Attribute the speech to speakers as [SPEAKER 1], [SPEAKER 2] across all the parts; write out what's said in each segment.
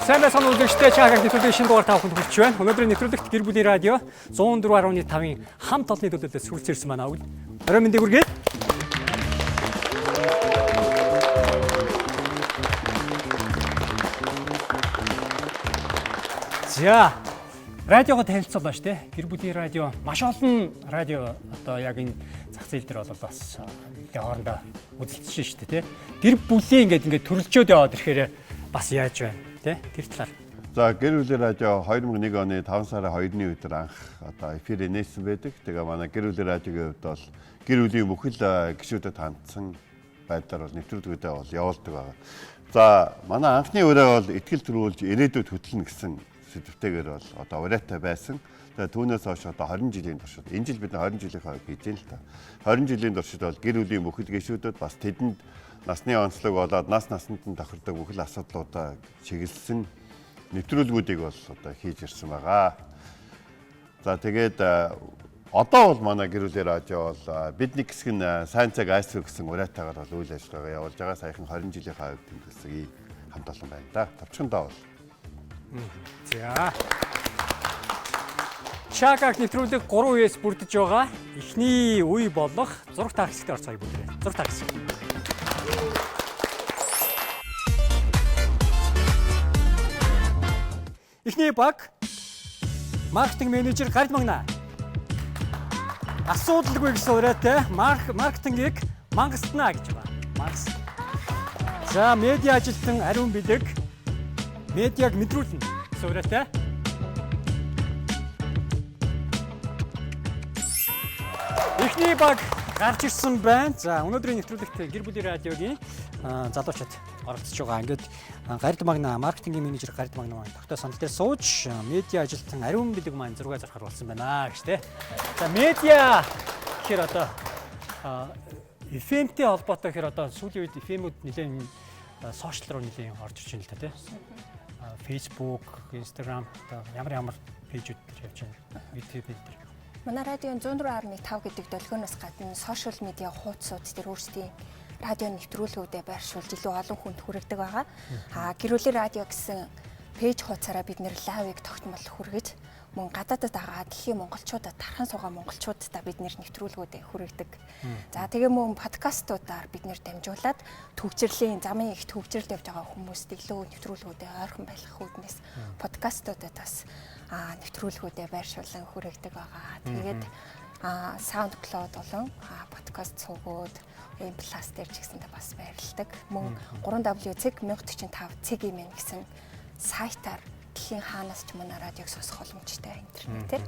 [SPEAKER 1] Сайн байцгаана үзэгчдээ чаагаар нэвтрүүлгийн шинэ дугаар та бүхэнд хүрч байна. Өнөөдрийн нэвтрүүлэгт гэр бүлийн радио 104.5-ын хамт олонны төлөөлөлтөд сүрцээрсэн манай өвөл. Орой мэндийг хүргэе. За, радиогоо танилцуулна шүү дээ. Гэр бүлийн радио маш олон радио одоо яг энэ зах зээл дээр бол бас хоорондоо үзэлцэж шүү дээ, тий. Гэр бүлийн ингээд төрөлжөөд яваад ирэхээр бас яаж байна? Тэр талаар.
[SPEAKER 2] За гэр бүлийн радио 2001 оны 5 сарын 2-ны өдөр анх одоо эфирээр нээсэн байдаг. Тэгээ манай гэр бүлийн радиогийн хувьд бол гэр бүлийн бүхэл гишүүдэд хандсан байдлаар бол нэвтрүүлгүүдээ бол явуулдаг байгаа. За манай анхны өрөө бол ихтгэл төрүүлж ирээдүйд хөтлөнө гэсэн сэдвтэйгээр бол одоо урайтай байсан. Тэгээ түүнээс хойш одоо 20 жилийн туршид энэ жил бид 20 жилийн хойд хийж байна л та. 20 жилийн туршид бол гэр бүлийн бүхэл гишүүдэд бас тэдэнд насны онцлог болоод насанд нь тохирдог бүхэл асуудлуудаа чиглэсэн нэвтрүүлгүүдийг бол одоо хийж ирсэн байгаа. За тэгээд одоо бол манай гэр бүлийн радио бол бидний хэсэг нь сайн цаг айсгүй гэсэн уриатайгаар бол үйл ажиллагаа явуулж байгаа. Саяхан 20 жилийн хойд тэмдэглэсийг хамт олон байна да. Товчхондоо бол.
[SPEAKER 1] За. Чаагаар нэвтрүүлэг 3 үеэс бүрдэж байгаа. Эхний үе болох зураг тархалтай орцгоёо бүгдээ. Зураг тархал. Эхний баг маркетинг менежер Гард Магна. Асуудалгүй гэсэн урайтай маркетингийг мангастна гэж байна. Мангас. За медиа ажилтан Ариун Бэлэг медиаг мэдрүүлнэ гэсэн урайтай. Эхний баг гарч ирсэн байна. За өнөөдрийн нэвтрүүлэгт гэр бүлийн радиогийн залуучууд оролцож байгаа. Ингээд Гард Магна маркетингийн менежер Гард Магна маань тогтоо сандал дээр сууж медиа ажилтан Ариун Бэлэг маань зураг зарахаар болсон байна гэж тэ. За медиа гэхээр одоо FM-тэй холбоотой гэхээр одоо сүүлийн үед FM-үүд нэлээд сошиал руу нэлээд орж ирж байна л та тэ. Facebook, Instagram одоо ямар пэйжүүд явж байна. YouTube дээр.
[SPEAKER 3] Манай радион 104.5 гэдэг долгионоос гадна сошиал медиа хуудасууд дээр өөрсдийн радио нэвтрүүлгүүдэд байршуулж илүү олон хүнд хүргэдэг байгаа. Гэр бүлийн радио гэсэн пэйж хуудасаараа бид нэр лайвыг тогтмол хүргэж мөн гадаадд байгаа дэлхийн монголчуудад тархан суугаа монголчуудаа бид нэр нэвтрүүлгүүдэд хүргэдэг. За тэгээ мөн подкастуудаар бид нэр дамжуулаад төвчрлийн замын их төвчрэлд явж байгаа хүмүүст илүү нэвтрүүлгүүдэд ойрхон байх үүднээс подкастуудад бас нэвтрүүлгүүдэд байршуулан хүргэдэг байгаа. Тэгээд SoundCloud болон подкаст цугууд Plus дээр ч гэсэндээ бас байрладаг. Мөн 3W.1045.cg-ийн гэсэн сайтаар дэлхийн хаанаас ч манай радиог сонсох боломжтой интернетээр.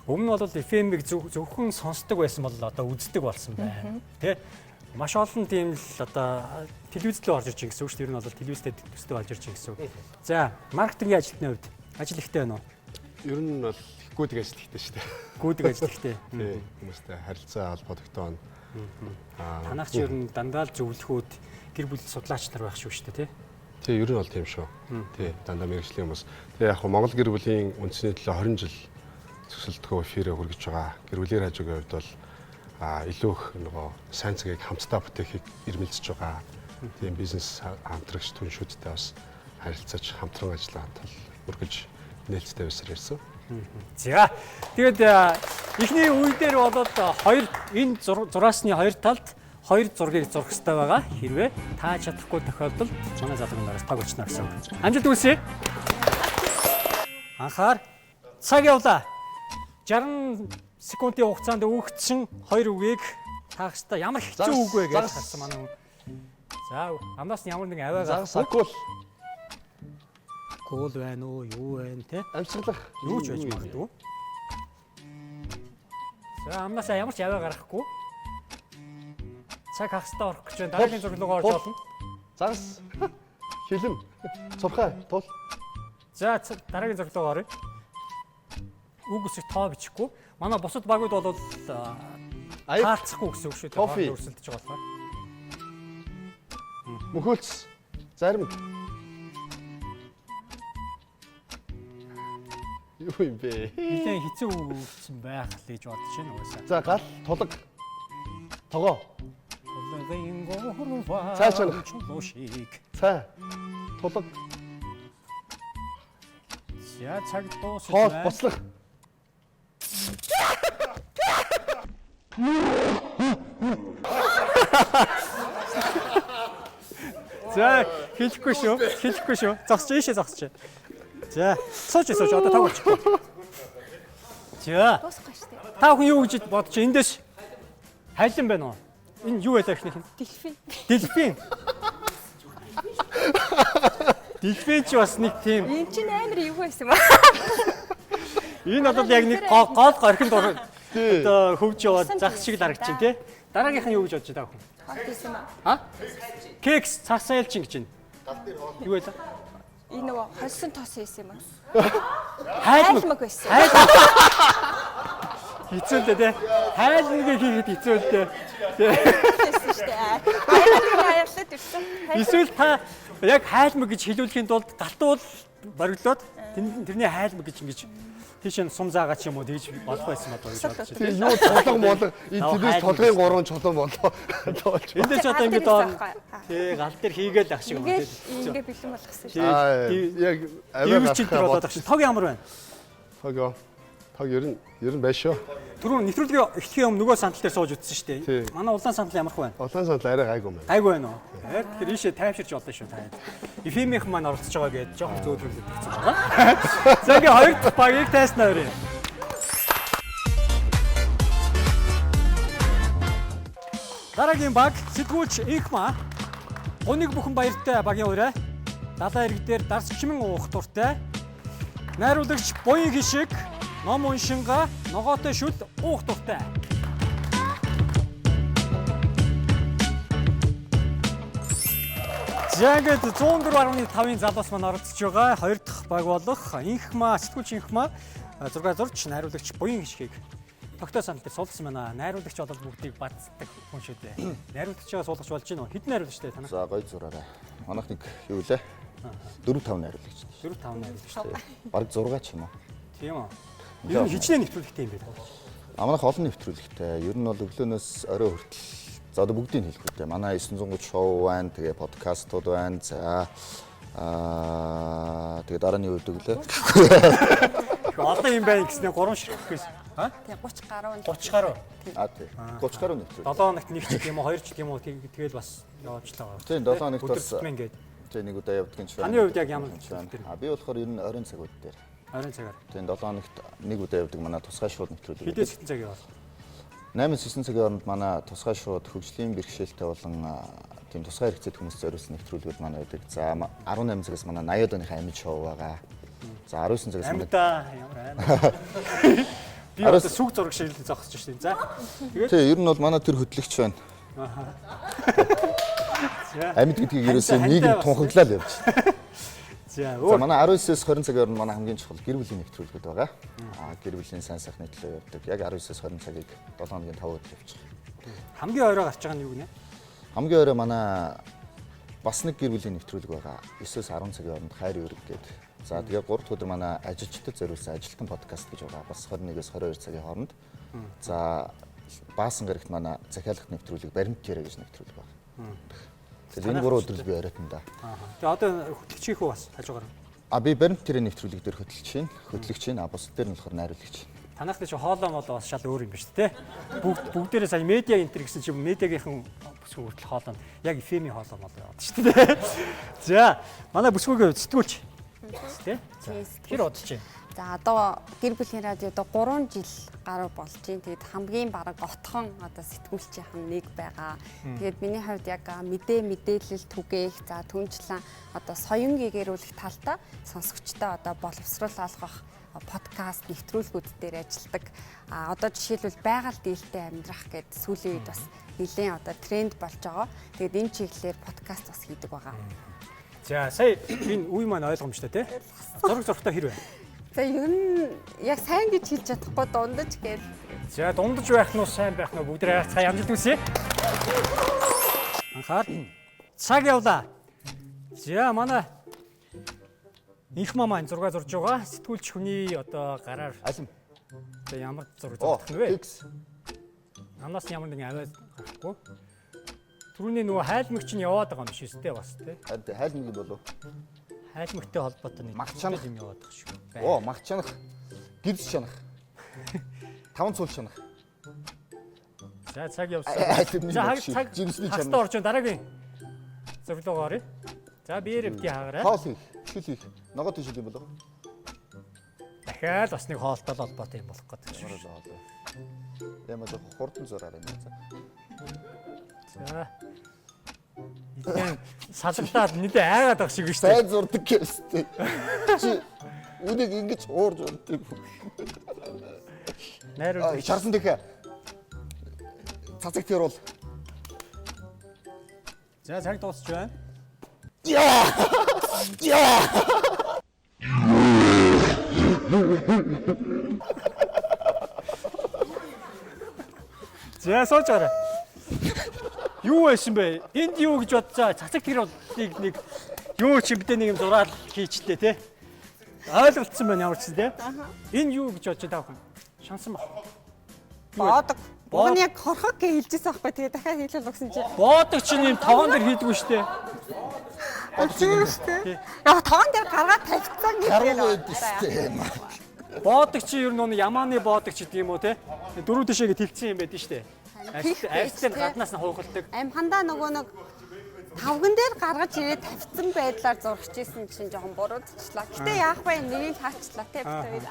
[SPEAKER 1] Өмнө нь бол FM-ийг зөвхөн сонсдог байсан бол одоо үздэг болсон байна. Тэ? Маш олон тийм л одоо телевизд л орж ирж байгаа гэсэн үг шүү дээ. Ер нь бол телевизтэй төстэй болж ирж байгаа гэсэн үг. За, маркетингийн ажилтны хувьд ажил ихтэй байна уу?
[SPEAKER 4] Ер нь бол гүйдэг ажил ихтэй шүү дээ.
[SPEAKER 1] Гүйдэг ажил ихтэй.
[SPEAKER 4] Тийм, хүмүүстэй харилцаа холбогддог байна.
[SPEAKER 1] Танах ч ер нь дандаа л зөвлөхүүд гэр бүл судлаач нар байх шүү дээ, тий?
[SPEAKER 4] Тий, ер нь бол тийм шүү. Тий, дандаа мэргэжлийн хүмүүс. Тэгээ яг Монгол гэр бүлийн үндэсний төлөө 20 жил төсөлтгөө эфирээ хүргэж байгаа. Гэр бүлийн радиогийн хувьд бол илүү их нөгөө сайн цагийг хамтдаа бүтээхийг ирмэлзэж байгаа. Тийм бизнес хамтрагч түншүүдтэй бас харилцаж хамтран ажиллагаанд хүргэж нээлттэй байсаар ирсэн.
[SPEAKER 1] За. Тэгээд эхний үе дээр болоод энэ зураасны хоёр талд хоёр зургийг зурх хэрэгтэй байгаа. Хэрвээ та чадахгүй тохиолдолд манай залгын нараас таг өчнө гэсэн. Амжилт хүсье. Анхаар цаг явлаа. 60 секундын хугацаанд өгөгдсөн хоёр үгийг таах хэрэгтэй. Ямар хэцүү үг вэ гэж харсан манай хүн. За, амнаас ямар нэгэн аваа гарах.
[SPEAKER 4] Сакул.
[SPEAKER 1] Гол байна уу, юу байна те?
[SPEAKER 4] Амьсгалах
[SPEAKER 1] Юу ч байж магадгүй. За, амнаас ямар ч аваа гарахгүй. Цаг хагастай орох гэж байна. Дараагийн зураг руу орж олно.
[SPEAKER 4] Загас. Хилэн. Цурхай тул.
[SPEAKER 1] За, дараагийн зураг руу оръё. Үг үсэг тоо бичихгүй. Манай бусад багууд бол хаалцахгүй гэсэн үг шүү дээ. Өрсөлдөж байгаа болохоор.
[SPEAKER 4] Мөхөлц. Зарим. Юу юм бэ?
[SPEAKER 1] Нилээн хэцүү үгсэн байх л гэж бодож байна угаасаа.
[SPEAKER 4] За гал тулаг. Тогоо.
[SPEAKER 1] Тулгын гурван
[SPEAKER 4] Цааш.
[SPEAKER 1] чулуушиг.
[SPEAKER 4] Цай. Тулаг.
[SPEAKER 1] За цаг дуусах
[SPEAKER 4] Хоол
[SPEAKER 1] байна.
[SPEAKER 4] бослох.
[SPEAKER 1] За хэлэхгүй шүү. Зогсож ийшээ зогсож. За сууч одоо тав болчих. За
[SPEAKER 3] Дуусахгүй шүү дээ.
[SPEAKER 1] та хүн юу гэж бодож эндээс хайлан байна уу? Энэ юу байлаа гэхнийх нь? Дэлфин. Дэлфин ч бас нэг тийм.
[SPEAKER 3] Энд чинь амар юу байсан ба?
[SPEAKER 1] Энэ бол яг нэг гол горхинд одоо хөвж яваад загс шиг дарагч чинь тий. Дараагийнх нь юу гэж бодож байгаа хүн?
[SPEAKER 3] Хот байсан ба.
[SPEAKER 1] А? Кекс цасаалчин гэж байна. Юу байлаа?
[SPEAKER 3] Энэ нөгөө холсон тос байсан юм ба.
[SPEAKER 1] Хайлмаг
[SPEAKER 3] байсан.
[SPEAKER 1] Хэцүү л дээ. Хайлмгийг хийхэд хэцүү л дээ.
[SPEAKER 3] Байсан шүү дээ. Хайлмаг ирсэн.
[SPEAKER 1] Эсвэл та яг хайлмаг гэж хэлүүлэхийн тулд галтуул бориглоод тэрний хайлмаг гэж ингэж тийш нь сум заагаа ч юм уу тэгж болох байсан бодоо гэж бодож байна.
[SPEAKER 4] Тийм юу толгон болон тэрнээс толгын 3 чулуун болоо.
[SPEAKER 1] Эндээс одоо ингэж доо тий гал дээр хийгээл ах шиг юм тий.
[SPEAKER 3] Ингээ бэлэн болгосон шүү.
[SPEAKER 4] Яг
[SPEAKER 1] Юу ч энэ болоод ах шиг. Тог ямар байна?
[SPEAKER 4] Тог ер нь байна шүү.
[SPEAKER 1] Түрүүн нэвтрүүлгийн эхлэхийн өмнө нөгөө сандал дээр сууж утсан шүү
[SPEAKER 4] Тий.
[SPEAKER 1] дээ. Манай улаан сандал ямарх байна?
[SPEAKER 4] Улаан сандал арай гайгүй юм байна.
[SPEAKER 1] Гайгүй байна уу? Тэгэхээр ийшээ тайвширч болно шүү та. Эфемийнх маань оролцож байгаа гэж жоохон зөөлрүүлээд хэлсэн байгаа. За ингээ хоёр дахь багийг тайснаа өрөө. Дараагийн баг сэтгүүлч Инхма. Гуниг бүхэн баяртай багийн ураа. Далайн ирэг дээр дарс чимэн уух дуртай. Найруулагч Буян Хишиг ном уншинга ногоотой шүл уух дуртай. Зэгд 104.5-ын залуус маань оролцож байгаа. Хоёр дахь баг болох Инхма сэтгүүлч Инхма зураг зурч найруулагч Буян Хишгийг тогтоо сандал дээр суулгасан байна. Найруулагч бол бүгдийг бацдаг хүн шүү дээ. Найруулагчаа суулгаж болж байна уу? Хэдэн найруулагчтай танаа?
[SPEAKER 5] За гоё зураарай. Манайх нэг юу лээ? 4-5 найруулагч.
[SPEAKER 1] 4-5 найруулагчтай.
[SPEAKER 5] Бараг 6 ч юм уу.
[SPEAKER 1] Тийм үү. Ер нь хичнээн нэвтрүүлэгтэй юм байна.
[SPEAKER 5] Манайх олон нэвтрүүлэгтэй. Ер нь бол өглөөнөөс орой хүртэл за одоо бүгдийг хэлэх үү. Манай 930 шоу байна, тэгээ подкастууд байна. За тэгээ дараа нь юу гэдэг лээ?
[SPEAKER 1] Одоо юм байна гэснээр 3 ширхэх гэсэн. Аа?
[SPEAKER 3] Тэгээ 30 гаруй.
[SPEAKER 1] 30 гаруй.
[SPEAKER 5] Тийм. 30 гаруй нэвтрүүлэг.
[SPEAKER 1] 7 хоногт нэг ч юм уу 2 ч юм уу тэгэл бас явуулчлаа.
[SPEAKER 5] Тийм 7 хоногт бас
[SPEAKER 1] өдөртмэн гээд.
[SPEAKER 5] тийм нэг удаа явдаг юм шиг байна.
[SPEAKER 1] Таны хувьд яг ямар нэвтрүүлэг?
[SPEAKER 5] Би болохоор ер нь оройн цагууд дээр.
[SPEAKER 1] Оройн цагаар.
[SPEAKER 5] Тийм 7 хоногт нэг удаа явдаг манай тусгай шууд нэвтрүүлэг.
[SPEAKER 1] Хэдээс хэдэн цаг яваа?
[SPEAKER 5] 8-9 цагийн хооронд манай тусгай шууд хөгжлийн бэрхшээлтэй болон тийм тусгай хэрэгцээтэй хүмүүс зориулсан нэвтрүүлгүүд манай байдаг. За 18 цагаас манай 80-аад оных амьд шоу байгаа. За 19 цагаас
[SPEAKER 1] амьда ямар аймаг. Би одоо сүг зураг шиг л зогсож шүү дээ. За. Тэгээд
[SPEAKER 5] тийм ер нь бол манай төр хөтлөгч байна. Амьд гэдгийг ерөөсөө нийгэм тунхаглал явж байна.
[SPEAKER 1] за
[SPEAKER 5] За манай 19-с 20 цагийн хооронд манай хамгийн чухал гэр бүлийн нэвтрүүлгүүд байгаа. Гэр бүлийн сайн сайхны төлөө явдаг. Яг 19-с 20 цагийг 7 хоногийн 5 өдөр явчих.
[SPEAKER 1] хамгийн орой гарч байгаа нь юу гинэ?
[SPEAKER 5] Хамгийн орой манай бас нэг гэр бүлийн нэвтрүүлэг байгаа. 9-с 10 цагийн хооронд хайр өрөг гэдэг. За тэгээ 3 дахь өдөр манай ажилчдад зориулсан ажилтан подкаст гэж байгаа. Бас 21-с 22 цагийн хооронд. За баасан гарагт манай захиалгах нэвтрүүлэг баримт тэрэ гэж нэвтрүүлэг байна. Тэгэхээр энэ 3 өдрөл би оройтон да.
[SPEAKER 1] Тэгээ одоо хөтлөгчийн хүү бас хажуугаар.
[SPEAKER 5] Би баримт тэрэ нэвтрүүлэг дээр хөтлөгч байна. Бус дээр нь болохоор найруулагч.
[SPEAKER 1] Танах дээр чи хоолоо молоо бас шал өөр юм ба шүү дээ. Бүгдээрээ сая медиа энтер гэсэн чи медиагийнхан бүсгүй хүртэл хоолоо яг FM-ийн хоолоо молоо яваад шүү дээ. За манай бүсгүйгээ сэтгүүлч. Тэ? Тэр удаж чинь.
[SPEAKER 6] За одоо гэр бүлийн радио одоо 3 жил гаруй болж байна. Тэгээд хамгийн бараг отхон одоо сэтгүүлчийн нэг байгаа. Тэгээд миний хувьд яг мэдээлэл түгээх, за түнчлэн одоо соён гэгэрүүлэх талдаа сонсогчтой одоо боловсруулах подкаст нэвтрүүлгүүд дээр ажилладаг. Одоо жишээлбэл байгаль дийлтэй амьдрах гэдэг сүүлийн үед бас нэлээд одоо тренд болж байгаа. Тэгээд энэ чиглэлээр подкаст бас хийдэг байгаа.
[SPEAKER 1] За сая энэ үе маань ойлгомжтой тий? Зурагтай хэр вэ?
[SPEAKER 6] За ер нь яг сайн гэж хэлж чадахгүй дундаж гээл.
[SPEAKER 1] За дундаж байх нь сайн байх нь бүгд хайцгаа амжилт хүсье. Анхаар цаг явлаа. За манай Инхма маань зураг зурж байгаа. Сэтгүүлч хүний одоо гараар
[SPEAKER 5] Алим.
[SPEAKER 1] За ямар зураг зурх нь вэ? Намнаас ямар нэгэн аваад гарахгүй. Түрүүний нөгөө хайлмагч нь яваад байгаа юм биш үстэй бас тий.
[SPEAKER 5] Хайлмаг болов.
[SPEAKER 1] Хайлмагтай холбоотой нэг
[SPEAKER 5] Магчаан
[SPEAKER 1] юм яваад байгаа шүү.
[SPEAKER 5] Оо, мах чанах. Гидс чанах. 5 цул чанах.
[SPEAKER 1] За цаг явсан.
[SPEAKER 5] тэрний
[SPEAKER 1] За
[SPEAKER 5] баг шиг.
[SPEAKER 1] цаг
[SPEAKER 5] Жирэмсний
[SPEAKER 1] хагас
[SPEAKER 5] чанах.
[SPEAKER 1] орж дараагийн зөвлөгөө гарыг. За биеэр бити хаагаарай.
[SPEAKER 5] Хоол хийх, шил хийх. Ногоо тийшэл юм болов.
[SPEAKER 1] Дахиад бас нэг хоолтой холбоотой юм болох гэдэг шүү.
[SPEAKER 5] Ороо хоол. Ямар ч хурдан зураарай нэ.
[SPEAKER 1] За. Ихэн салгатаад нүдэ айгаад байгаа шиг шүү дээ.
[SPEAKER 5] Сайн зурдаг гэстэй. Чи үнийг ингэж уурж урдгийг.
[SPEAKER 1] Найрууд
[SPEAKER 5] Шарсан тэхэ. Цацаг тэр бол.
[SPEAKER 1] За цаг дуусч байна. За сууж гараа. Юу байсан бэ? Энд юу гэж бодцоо? Цацаг тэрийг нэг юу ч мэдээ нэг юм зураад хийчтэй те. Ойлголцсон байна ямар ч тийм те. Энэ юу гэж бодож байгаа юм? Шансан баг.
[SPEAKER 6] Боодог. Уг нь яг хорхог гэж хэлжсэн байхгүй. Тэгээ дахиад хэлэл өгсөн чи.
[SPEAKER 1] Боодог чинь юм тогоон дээр хийдгүү штэ.
[SPEAKER 6] Яг тоон дээр гаргаад тавьцсан
[SPEAKER 5] Харуу
[SPEAKER 6] гэдэг.
[SPEAKER 5] байдсан.
[SPEAKER 1] Боодог чи ер нь нэг ямааны боодог ч гэдэг юм уу те. Дөрөв дэшегээ тэлцсэн юм байдэн штэ. Арьстай гаднаас нь хуухалдаг.
[SPEAKER 6] Амхандаа нөгөө нэг тавган дээр гаргаж ирээд тавьсан байдлаар зурагч ийсэн чинь жоохон буруудчлаа. Гэтэ яах вэ? Нэрийг хаачлаа те бит.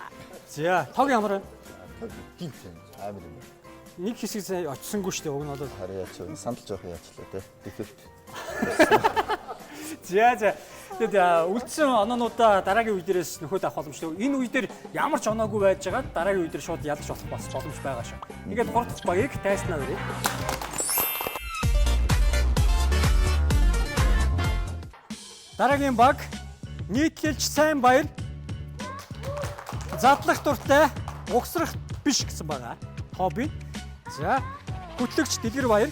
[SPEAKER 1] За тог ямар вэ?
[SPEAKER 5] Гинт амар юм.
[SPEAKER 1] Нэг хэсэг очсонгүй штэ уг нь бол.
[SPEAKER 5] Харин яач вэ? Сандал жоох яачлаа те. Дефект.
[SPEAKER 1] За. Тэгэд үлдсэн оноонуудаа дараагийн үе дээрээс нөхөд авах боломжтой. Энэ үе дээр ямар ч оноогүй байж байгаа дараагийн үе дээр шууд ялж болох бас боломж байгаа шүү. Тэгээд 3 дахь багийг тайснаа өрөө. Дараагийн баг нийтлэлж сайн баяр. Задлах дуртай, угсрах биш гэсэн байгаа. Хобби. За, хөтлөгч Дэлгэр баяр.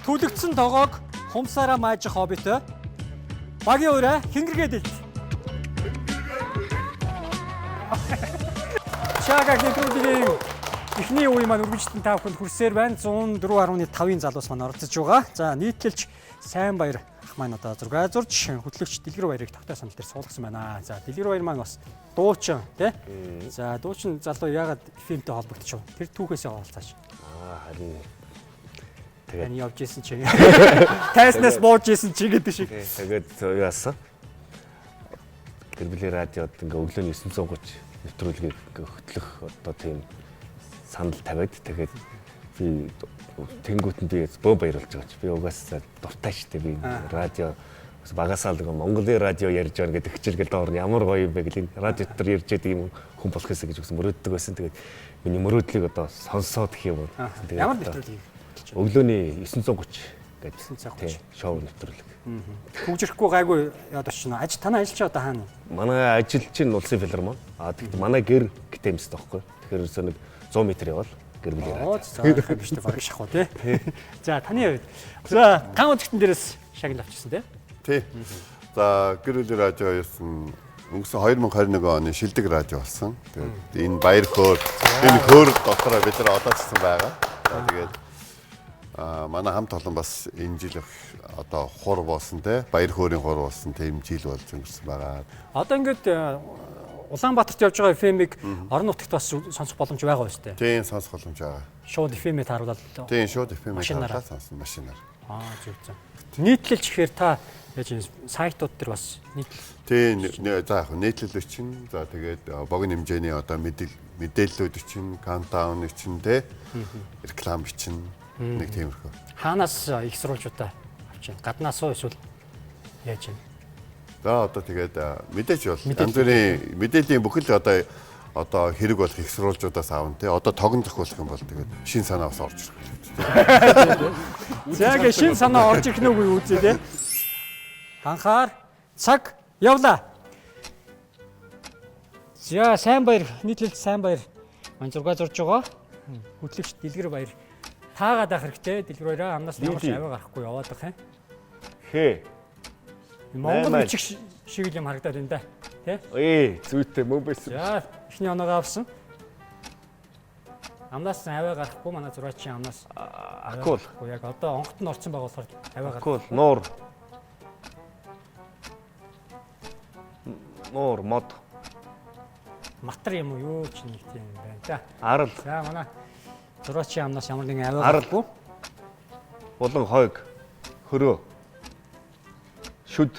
[SPEAKER 1] Түлэгдсэн тоогоог хумсаараа маажих хоббитой. Багийн өрөө хингэргээд илт. Чагагийн төлөвийн эхний үе маань үргэлжлэн та бүхэнд хүрсээр байна. 104.5-ын залуус маань оролцож байгаа. За, нийтлэлж сайн баяр ах маань одоо зураг зурж хөтлөгч Дэлгэр баярыг тогтоо санал дээр суулгасан байна. За, Дэлгэр баяр маань бас дуучин тий. За, дуучин залуу яагаад фильмтэй холбогдчихв? Тэр түүхээсээ хаалцаач.
[SPEAKER 7] Харин
[SPEAKER 1] Таны явж исэн чи. Тайснаас бууж исэн чи гэдэг шиг.
[SPEAKER 7] тэгээд юу яасан? Гэр бүлийн радиод ингээ өглөөний 930 нэвтрүүлгийг ингээ хөтлөх одоо тийм санал тавиад тэгээд би тэнгуут нь би бөө баярлж байгаа ч би угаасаа дуртай штэ би радио багасаа л Монголын радио ярьж байгаа гэдэг хичээлгээл доор нь ямар гоё юм бэ гэл энэ радио дээр ярьж байгаа юм хүн болох гэсэн гэж өгсөн мөрөөддөг байсан. Тэгээд миний мөрөөдлийг одоо сонсоод гэх юм уу.
[SPEAKER 1] Ямар нэвтрүүлэг?
[SPEAKER 7] Өглөөний 930 гэж
[SPEAKER 1] 930
[SPEAKER 7] шоу нэвтрүүлэг.
[SPEAKER 1] Хөгжихгүй гайгүй яд очно. Танай ажиллаж одоо хаана?
[SPEAKER 7] Манай ажил чинь улсын филармон. Тэгэхдээ манай гэр гитэмс тахгүй. Тэгэхээр нэг 100 м явал гэр бүлийн радио.
[SPEAKER 1] За биш үү бараг шахуу тий. За таны хувьд. За ган үзэгтэн дээрээс шагнал авчихсан тий.
[SPEAKER 2] Тий. За гэр бүлийн радио юусан өнгөрсөн 2021 оны шилдэг радио болсон. Тэгээд энэ баяр хөөр энэ хөөр дотор бид нар одоо ч гэсэн байгаа. За тэгээд манай хамт олон бас энэ жил одоо хур болсон те баяр хөөрийн хур болсон тийм жил болж өнгөрсөн байгаа.
[SPEAKER 1] Одоо ингээд Улаанбаатарт явж байгаа FM-ийг орон нутагт бас сонсох боломж байгаа ба штэ.
[SPEAKER 2] Тийм сонсох боломж байгаа.
[SPEAKER 1] Шууд FM-ийг харуулаад.
[SPEAKER 2] Тийм шууд FM-ийг
[SPEAKER 1] Машинаараа.
[SPEAKER 2] сонсон машинаар.
[SPEAKER 1] Зүг зүг. Нийтлэлч гэхээр та яаж энэ сайтууд дээр бас
[SPEAKER 2] Тийм за яг нийтлэл чинь за тэгээд богино хэмжээний одоо мэдээллүүд чинь каунтдаун чинь те реклам чинь нэг тиймэрхүү.
[SPEAKER 1] хаанаас их сурвалжуудаа авч байна? Гаднаас уу эсвэл яаж байна?
[SPEAKER 2] За одоо тэгээд мэдээж бол янз бүрийн мэдээллийн бүхэл одоо хэрэг болох их сурвалжуудаас аавн те одоо тогон зохиолох юм бол тэгээд шин санаа бас орж ирэх.
[SPEAKER 1] За гээ шин санаа орж ирэх нүг үзье те. Анхаар цаг явлаа. За сайн баяр нийтлэлд сайн баяр маань зураг зурж байгаа. Хөтлөгч Дэлгэр баяр таагаад ах хэрэгтэй. Дэлгэр баяраа амнаас ямар ч аваа гарахгүй яваад байгаа юм.
[SPEAKER 7] Хээ.
[SPEAKER 1] Монгол бичиг шиг юм харагдаад байна да. Тэ?
[SPEAKER 7] Зүйтэй мөн байсан.
[SPEAKER 1] За эхний оноогоо авсан. Амнаас аваа гарахгүй манай зураачийн амнаас
[SPEAKER 7] Акул.
[SPEAKER 1] Яг одоо онгот нь орсон байгаа болохоор аваа гарахгүй.
[SPEAKER 7] Акул, нуур. Нуур мод.
[SPEAKER 1] матар юм уу юу ч нэг тийм байна да.
[SPEAKER 7] Арал,
[SPEAKER 1] За манай зураачийн амнаас ямар нэгэн аваа
[SPEAKER 7] Арал.
[SPEAKER 1] гарахгүй.
[SPEAKER 7] булан хойг, хөрөө, шүд,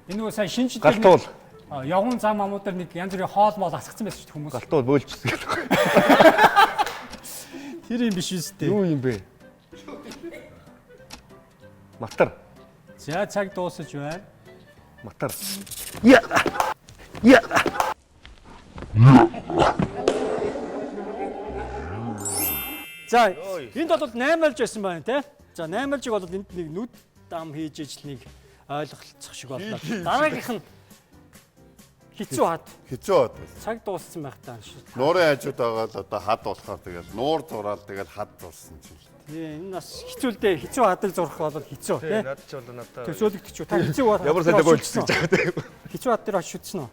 [SPEAKER 1] Энэ нөгөө сайн шинжтэй
[SPEAKER 7] галтуул,
[SPEAKER 1] явган зам амуудаар нэг янз бүрийн хоол моол асгацсан байсан шүү дээ хүмүүс.
[SPEAKER 7] галтуул бөөлчихсөн.
[SPEAKER 1] Тэр юм биш үстэй.
[SPEAKER 7] Юу юм бэ? Матар,
[SPEAKER 1] За цаг дуусаж байна.
[SPEAKER 7] матар. Я. Я.
[SPEAKER 1] За энд бол 8-алж байсан байна те. За 8-альжиг бол энд нэг нүд дам хийж ижил нэг ойлголцох шиг боллоо. Дараагийнх нь хэцүү хад.
[SPEAKER 2] Хэцүү бод.
[SPEAKER 1] Цаг дууссан байх таа шүү.
[SPEAKER 2] Нуурын хажууд байгаа л одоо хад болохоор тэгэл нуур зураал тэгэл хад дурсан чинь.
[SPEAKER 1] Тийм энэ бас хэцүү л дээ. Хэцүү хадыг зурх бол хэцүү те.
[SPEAKER 7] Наад ч бол надад
[SPEAKER 1] Төсөөлөгдөж та хэцүү хад.
[SPEAKER 7] ямар сайд бөөлчихсөн гэж байгаа тийм.
[SPEAKER 1] Хэцүү хад дээр очиж үтсэн үү?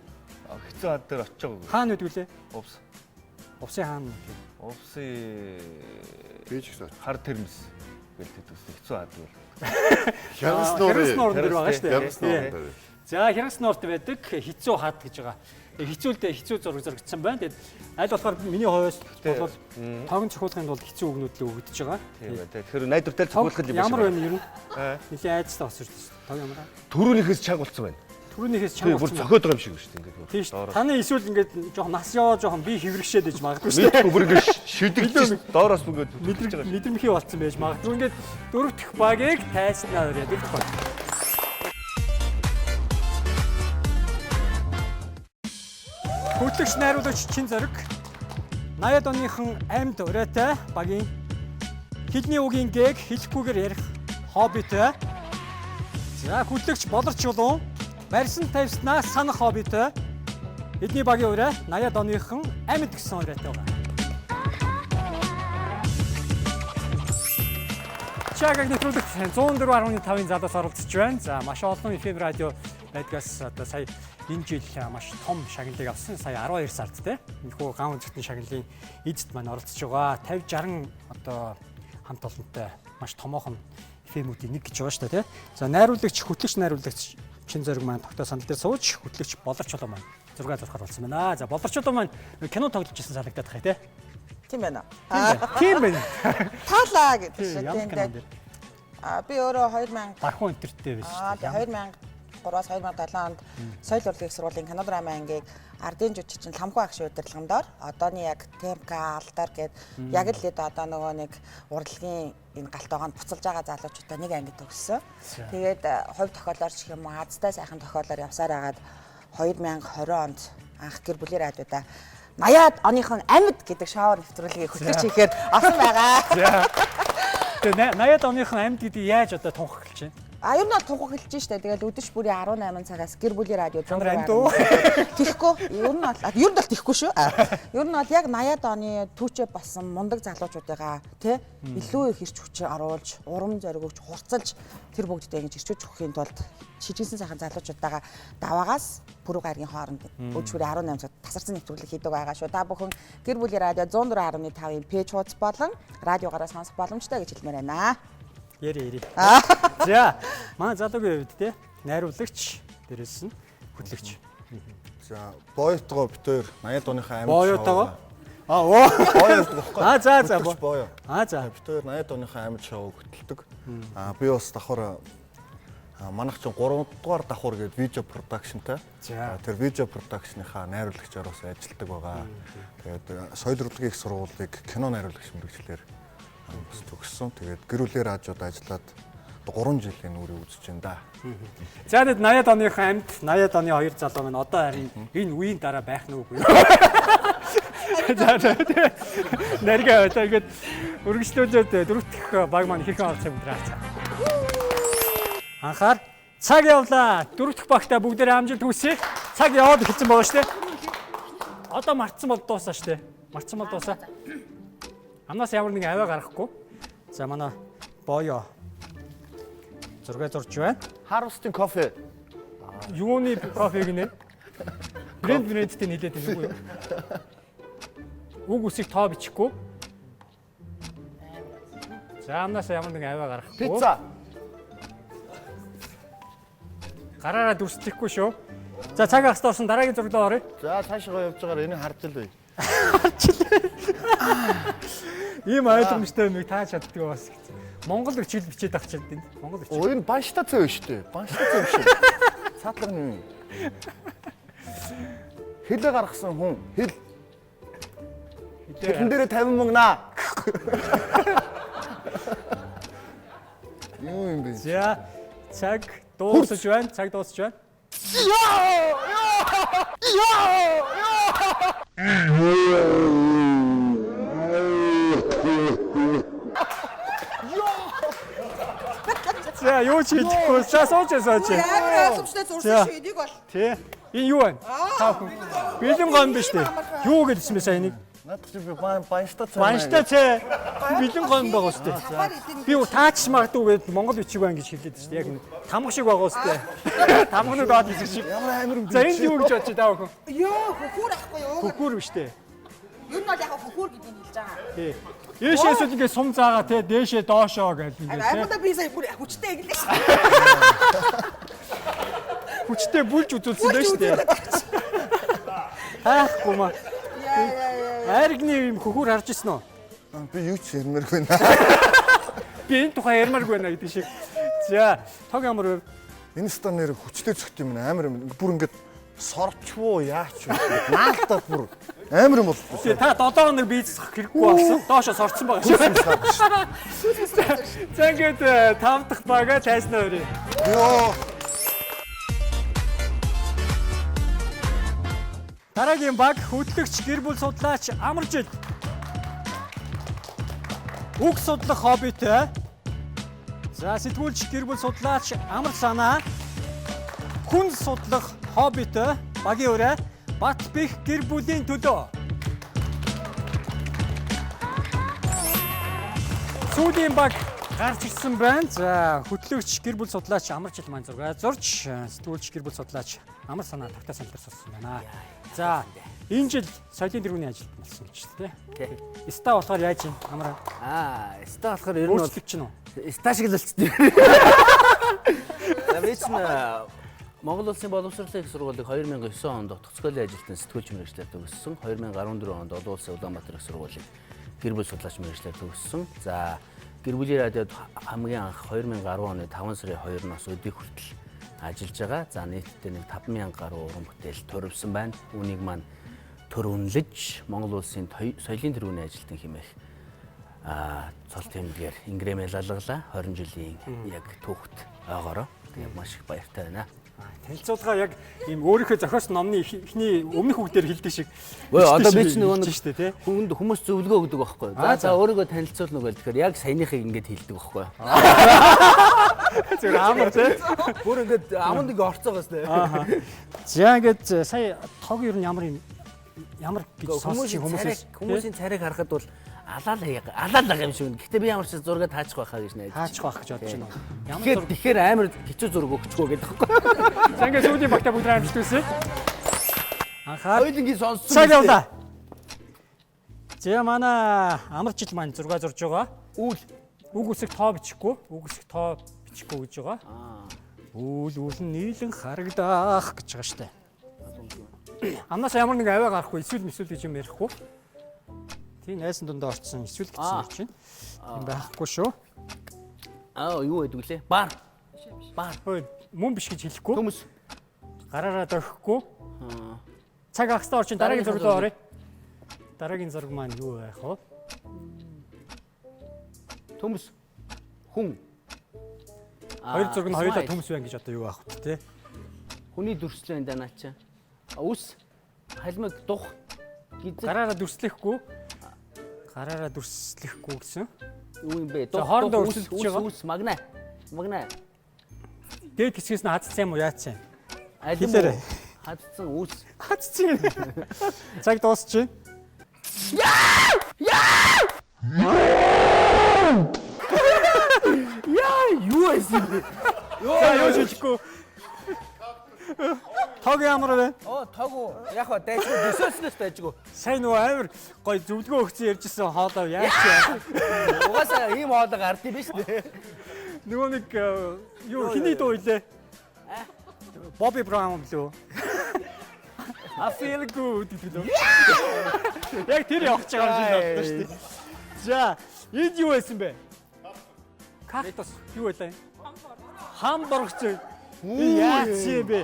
[SPEAKER 7] Хэцүү хад дээр очиж байгаа.
[SPEAKER 1] Хаана үдгүүлээ?
[SPEAKER 7] Увс.
[SPEAKER 1] Увсын хаана?
[SPEAKER 7] Увсын
[SPEAKER 2] Бэж гэсэн.
[SPEAKER 7] хар тэрмс гэлтэй төс хэцүү хад бол.
[SPEAKER 2] Хянас
[SPEAKER 1] Хянас
[SPEAKER 2] нуурын.
[SPEAKER 1] нуур дээр байгаа шүү дээ.
[SPEAKER 2] Хянас нуурын.
[SPEAKER 1] За хянас нуурт байдаг хэцүү хад гэж байгаа. Хэцүүлдээ хэцүү зураг зурагдсан байна. Тэгээд аль болохоор миний хувьд бол тоогн цохиулахын тулд хэцүү үгнүүд л өгдөж байгаа.
[SPEAKER 7] Тийм байна. Тэгэхээр найдвартай цогцолох юм байна.
[SPEAKER 1] Ямар байна ер нь? Нэлийн айцтай бас шүү дээ. Тог ямар?
[SPEAKER 7] Төрөөнийхөөс чаг болцсон байна.
[SPEAKER 1] Түрүүнийхээс
[SPEAKER 7] Тийм
[SPEAKER 1] чанга
[SPEAKER 7] бүр
[SPEAKER 1] болсон.
[SPEAKER 7] зохиод байгаа юм шиг шүү дээ. Ингээд
[SPEAKER 1] Тийм шүү. Таны эсвэл ингээд жоохон нас яваа жоохон би хэврэгшээд иж магадгүй шүү.
[SPEAKER 7] мэдгүй бүр ингээд шидэгдэж доороос бүгд мэдрэгж байгаа.
[SPEAKER 1] Мэдрэмхий болцсон байж магадгүй. Ингээд дөрөв дэх багийг тайснаа өрөө дөрөв баг. Хөтлөгч найруулагч Чин Зориг 80-ад оныхон амьд урайтай багийн хэлний үгийн гээг хэлэхгүйгээр ярих хоббитой. За хөтлөгч болорч чулуун барьсан тавьснаас санах хоббитой. Эдний багийн урай 80-ад оныхон амьд гэсэн урайтай байгаа. Чагааг нэвтрүүлэгт 104.5-ын залуус оролцож байна. За маш олон FM радио байдгаас одоо сая энэ жил маш том шагналыг авсан. Сая 12 сард те. Энэхүү ган үзэгтэн шагналын эзэд маань оролцож байгаа. 50-60 одоо хамт олонтой маш томоохон FM-үүдийн нэг гэж байгаа шүү дээ те. За найруулагч хөтлөгч найруулагч Чин Зориг маань тогтоо сандал дээр сууж хөтлөгч болорч чулуу маань зураг зурхаар болсон байна. За болорч чулуу маань кино тоглож ирсэн санагдаад байгаа те.
[SPEAKER 8] Тийм байна.
[SPEAKER 1] Тийм байна.
[SPEAKER 8] Таалаа гэдэг шиг
[SPEAKER 1] Ямар
[SPEAKER 8] тийм
[SPEAKER 1] кино
[SPEAKER 8] дээ.
[SPEAKER 1] дээр?
[SPEAKER 8] Би өөрөө 2000
[SPEAKER 1] Бархуу интертэй байсан шүү дээ.
[SPEAKER 8] 2003-аас 2007 онд соёл урлагийн их сургуулийн кино драмын ангийг ардын жүжигчин Ламхуу агшийн удирдлагандор одооний яг темка алдар гээд яг л эд одоо нөгөө нэг урлагийн энэ галт байгаанд буцалж байгаа залуучуудаа нэг ангид төгссөн. Тэгээд хувь тохиолоор ч юм уу азтай сайхан тохиолоор явсаар агаад 2020 онд анх гэр бүлийн радиуда 80-ад оныхон амьд гэдэг шоу нэвтрүүлгийг хөтлөж хийхээр авсан байгаа.
[SPEAKER 1] Тэгээ 80-ад оныхон амьд гэдэг яаж одоо тунхаглаж байна?
[SPEAKER 8] Ер нь бол тунхаг хэлж штэ. Тэгээд өдөж бүрийн 18 цагаас гэр бүлийн радио
[SPEAKER 1] Чанар амьд уу?
[SPEAKER 8] Тэхгүй. Ер нь бол тэхгүй шүү. Ер нь бол яг 80-ад оны түүчээ болсон мундаг залуучуудыгаа тий илүү их ирч хүчээр оруулж, урам зориг өгч, хурцлж тэр бүгдтэй ингэж ирчүүж өгөхийн тулд шижигсэн сайхан залуучуудаагаа даваагаас пүрэв гаргийн хооронд өдөж бүрийн 18 цаг тасарсан нэвтрүүлэг хийдэг байгаа шүү. Та бүхэн гэр бүлийн радио 104.5-ын пэйж хуудас болон радиогаараа сонсох боломжтой гэж хэлмээр байна.
[SPEAKER 1] Яри. За манай залуугийн хувьд те найруулагч дээрээс нь хөтлөгч.
[SPEAKER 5] За боётгоо битээр 80-ад оныхаа амьд.
[SPEAKER 1] Боётгоо. Оо. За.
[SPEAKER 5] Боё.
[SPEAKER 1] За.
[SPEAKER 5] Битээр 80-ад оныхаа амьд шоуг хөтэлдэг. Би бас давхар манайх чинь 3 дугаар давхар гэдэг видео продакшнтай. Тэр видео продакшныхаа найруулагчаар бас ажилладаг байгаа. Тэгээд соёл урлагийн их сургуулийг кино найруулагч мэргэжлэр бас төгссөн. Тэгээд гэр бүлийн радиод ажиллаад 3 жилийн үрийг үзэж байна да.
[SPEAKER 1] За тэгэд 80-ад оныхон амьд 80-ад оны хоёр залуу маань одоо харин энэ үеийн дараа байх нь үгүй юу? За нэргээ одоо ингэж үргэлжлүүлээд дөрөв дэх баг маань хэрхэн оролцох юм дээр хацгаа. Анхаар цаг явлаа. Дөрөв дэх багтаа бүгдээрээ амжилт хүсье. Цаг яваад эхэлсэн байгаа шүү дээ. Одоо мартсан бол дуусаа шүү дээ. Мартсан бол дуусаа. Амнаас ямар нэгэн аваа гарахгүй. За манай боё зураг зурж байна.
[SPEAKER 7] Harvest кофе.
[SPEAKER 1] Юуны кофе гинэ? Брэндтэй нийлээд байна уу? Уг үсийг тоо бичихгүй. За амнаас ямар нэгэн аваа гарахгүй.
[SPEAKER 7] Пицца.
[SPEAKER 1] Гараараа дүрслэхгүй шүү. За цаг агаас доосон дараагийн зурлаа оръё.
[SPEAKER 5] За цаашгаа явж байгаагаар энийг харж л бай.
[SPEAKER 1] Ийм ойлгомжтой юмыг та чаддгүй бас. Монгол хичээл бичээд авч чаддаг. Монгол хичээл.
[SPEAKER 5] Оо энэ баншта цай шүү дээ. Баншта цай биш. Цаатлагны юм. Хэлээ гаргасан хүн хэл. Хэлэн дээрээ 50 мөнгө наа. Юу юм бэ?
[SPEAKER 1] За цаг дуусаж байна. Цаг дуусаж байна. За юу ч хийхгүй. За сууж.
[SPEAKER 8] Амар ойлгомжтой зурсан шүү энийг бол.
[SPEAKER 1] Тий. Энэ юу вэ? Та хүн. Бэлэн гон биш үү? Юу гэдсэн бэ сая энийг?
[SPEAKER 5] Надад чи би баншта цай.
[SPEAKER 1] Банштай цай. Бэлэн гон байгаа үстэй. Би таач магадгүй гээд Монгол бичиг байна гэж хэлээд шүү дээ. Яг тамга шиг байгаа үстэй. Тамгнууд доод хэсэг шиг.
[SPEAKER 5] Ямар амир юм бэ?
[SPEAKER 1] За энд юу гэж бодож таа хүн?
[SPEAKER 8] Йоо хөхүүр ахгүй юу?
[SPEAKER 1] Хөхүүр биш дээ.
[SPEAKER 8] Ер нь бол яг хөхүүр гэдгийг хэлж байгаа.
[SPEAKER 1] Тий. Ийшээс үл ингээд сум заагаа те дээшээ доошоо гэж ингээд те.
[SPEAKER 8] Аймагда би сая бүр хүчтэй эглээ шүү.
[SPEAKER 1] Хүчтэй бүлж үзүүлсэн дээ шүү дээ. Хаахгүй маа. Айргны юм хөхүүр харж ирсэн үү?
[SPEAKER 5] Би юу ч ярмааргүй наа.
[SPEAKER 1] Би энэ тухай ярмааргүй байна гэдэг шиг. За, тог ямар вэ?
[SPEAKER 5] Энэ стан нэр хүчтэй зөгт юм амар юм. Бүр ингээд сорчвуу яач вэ? Наалтаад бүр амар юм боллоо.
[SPEAKER 1] Тэгээ та 7 хоног бийцэх хэрэггүй болсон. Доошоо сорцсон байгаа шүү. За ингээд 5 дахь бага тайснаа өрөө.
[SPEAKER 5] Йоо.
[SPEAKER 1] Дараагийн баг хөтлөгч гэр бүл судлаач Амаржил. Үг судлах хоббитэй. За сэтгүүлч гэр бүл судлаач Амар санаа. Хүн судлах хоббитэй багийн өрөө Бат бих гэр бүлийн төлөө. Сүүлийн баг гарч ирсэн байна. За хөтлөгч гэр бүл судлаач Амаржил маань зураг зурж, сэтгүүлч гэр бүл судлаач Амар санаа тогтоос саналаар сурсан байна. За энэ жил соёлын тэргүүний ажилд болсон гэж тий. Ста болохоор яаж юм Амраа?
[SPEAKER 7] Ста болохоор ер нь бол
[SPEAKER 1] өөрчлөгч нь үү?
[SPEAKER 7] ста шиг л болчихсон. За би чинь Монгол Улсын боловсролын их сургуулийг 2009 онд утгаскойлын ажилтан сэтгүүлч мэргэжлээр төгссөн. 2014 онд Олон Улсын Улаанбаатар их сургуулийг гэр бүл судлаач мэргэжлээр төгссөн. За гэр бүлийн радиод хамгийн анх 2010 оны 5 сарын 2-оос өдийг хүртэл ажиллаж байгаа. За нийтдээ нэг 5000 гаруй уран бүтээл төрөвсөн байна. Үүнийг маань төр үнэлж Монгол Улсын соёлын тэргүүний ажилтан хэмээх цол тэмдгээр ингрэмэл алгалаа 20 жилийн яг түүхт ойгоороо. Тэгээ маш их баяртай байна.
[SPEAKER 1] Танилцуулга яг ийм өөрийнхөө зохиосон номны эхний өмнөх үгдээр хэлдэг шиг.
[SPEAKER 7] Одоо би ч нөгөө
[SPEAKER 1] шүү дээ тий.
[SPEAKER 7] Хүмүүс зөвлөгөө өгдөг байхгүй. За өөрийгөө танилцуулна гэвэл тэгэхээр яг саяныхыг ингэж хэлдэг байхгүй.
[SPEAKER 1] Зөв амар тий.
[SPEAKER 7] Бүр ингэж аманд ингэ орцоогоос тий.
[SPEAKER 1] За ингэж сая тог ер нь ямар гэж сонсч
[SPEAKER 7] хүмүүсийн царайг харахад бол алаалаа юм шиг. Гэхдээ би ямар ч зураг таачих байхаа гэж найдаж.
[SPEAKER 1] Таачих байх гэж бодож байна.
[SPEAKER 7] Ямар зураг тэгэхээр амар хэцүү зураг өгчихгөө гэдэг байхгүй.
[SPEAKER 1] За ингэ сүүлийн багтаа бүгд амжилт хүсье. Анхаа.
[SPEAKER 7] Хоёулынгийн сонссон.
[SPEAKER 1] Цаг явлаа. За манай Амаржил маань зураг зурж байгаа. Үг үсэг тоо бичихгүй. Үг үсэг тоо бичихгүй гэж байгаа. Үл нь нийлэн харагдах гэж байгаа штэ. Амнаас ямар нэг аваа гарахгүй эсвэл гэж юм ярихгүй. Тийм найсан дундаа орцсон эсвэл гэсэн юм чинь. Тийм байхгүй шүү.
[SPEAKER 7] Юу гэдэг лээ? Бар.
[SPEAKER 1] Мөн биш гэж хэлэхгүй.
[SPEAKER 7] Төмс.
[SPEAKER 1] Гараараа дөрөхгүй. Цаг агстаа орчин дараагийн зураг руу оръё. Дараагийн зураг маань юу байх вэ?
[SPEAKER 7] Төмс. Хүн.
[SPEAKER 1] Хоёр зураг нь хоёулаа төмс байна гэж одоо юу байх вэ те?
[SPEAKER 7] Хүний дүрслэл энэ наача. Ус. Халмаг дух.
[SPEAKER 1] Гараараа дүрслэхгүй. Гараараа дүрслэхгүй гэсэн.
[SPEAKER 7] Юу юм бэ?
[SPEAKER 1] Хоорондоо өрсөлдөж байгаа.
[SPEAKER 7] Ус магна.
[SPEAKER 1] Дээд хэсгээс нь хадцсан юм уу яацсан?
[SPEAKER 7] Хэлээрэй. Хадцсан ус.
[SPEAKER 1] Хадцсан. Цаг дуусчих.
[SPEAKER 7] Юу эсэ?
[SPEAKER 1] Юу шилэхгүй. Тог ямар вэ?
[SPEAKER 7] Тог яг ба дайггүй дэсэлснээс дайггүй.
[SPEAKER 1] Сайн нөгөө амар гой зөвлөгөө өгсөн ярьжсэн хоолоо яаж яа.
[SPEAKER 7] Угаасаа ийм хоолоо гардыг биш үү?
[SPEAKER 1] Нөгөө нэг юу хиний дуу илээ? Бобби Браун лөө. I feel good гэдэг үү? Яг тэр явах гэж байгаа юм байна шүү дээ. За, энд юу байсан бэ? Кактус юу байлаа? Хамбургч. Яац юм бэ?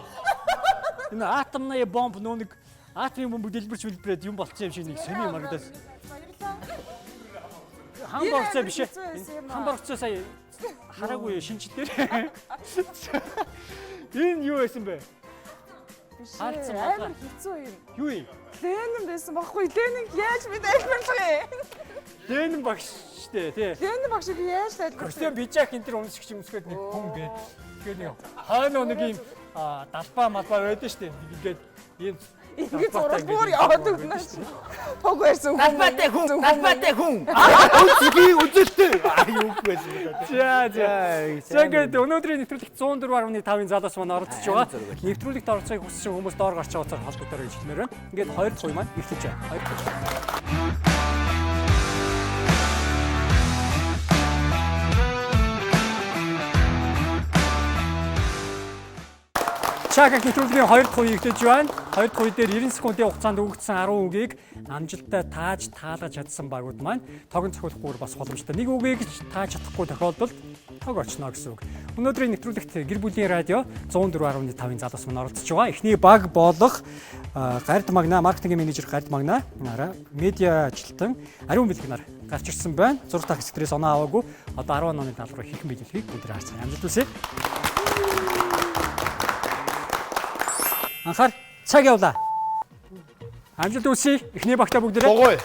[SPEAKER 1] Энэ атомны бомб нөө нэг атомын бомб дэлбэрч билбрээд юм болчихсон юм шиг нэг сони маргадаас. Хамбургч биш ээ. Хамбургч сая хараагүй шинжил дээр. Энэ юу байсан бэ? Харцсан байна.
[SPEAKER 9] Хэцүү юм.
[SPEAKER 1] Юу юм?
[SPEAKER 9] Ленин байсан баггүй. Ленин яаж бид айлбарлах юм?
[SPEAKER 1] Ленин багш штэ тий.
[SPEAKER 9] Ленин багшиг яаж айлбарлах?
[SPEAKER 1] Костюм бижак энэ төр өмсгч өмсгөөд нэг хүн гээд. Тэгээд нэг хойно нэг юм далбаа малбаа байдаг штэ. Ингээд ийм
[SPEAKER 9] Ингээд зураг бүр яваад өгнө шүү. Пог байсан хүн.
[SPEAKER 7] Налбатай хүн.
[SPEAKER 1] Үзье үзэлтэй. Юу байсан бэ? За ингээд өнөөдрийн нэвтрүүлэгт 104.5-ын залуус маань оролцож байгаа. Нэвтрүүлэгт оролцохыг хүсэж байгаа хүмүүс доор гарч байгаа цаар холбогдороо гэж хэлмээр байна. Ингээд 2 цуй маань эхэлж байна. Чакаг нэвтрүүлгийн 2 дахь үеийг эхлэж байна. 2 дахь үе дээр 90 секундын хугацаанд өгөгдсөн 10 үгийг амжилттай тааж таалгаж чадсан багууд маань тогон цохиулахгүйгээр бас боломжтой. Нэг үгийг тааж чадахгүй тохиолдолд тог орчно гэсэн үг. Өнөөдрийн нэвтрүүлэгт гэр бүлийн радио 104.5-ын залуус маань оролцож байгаа. Эхний баг болох Гард Магна маркетингийн менежер Гард Магна медиа ажилтан ариун бэлгнаар гарч ирсэн байна. Зураг тах хэсгээс оноо аваагүй. Одоо 10 оны даалгавар хийх биелэлгийг өндөр харцгаа амжилт хүсье. Анхаар цаг явлаа. Амжилт хүсье. Эхний багтаа бүгдээрээ.
[SPEAKER 4] Богой.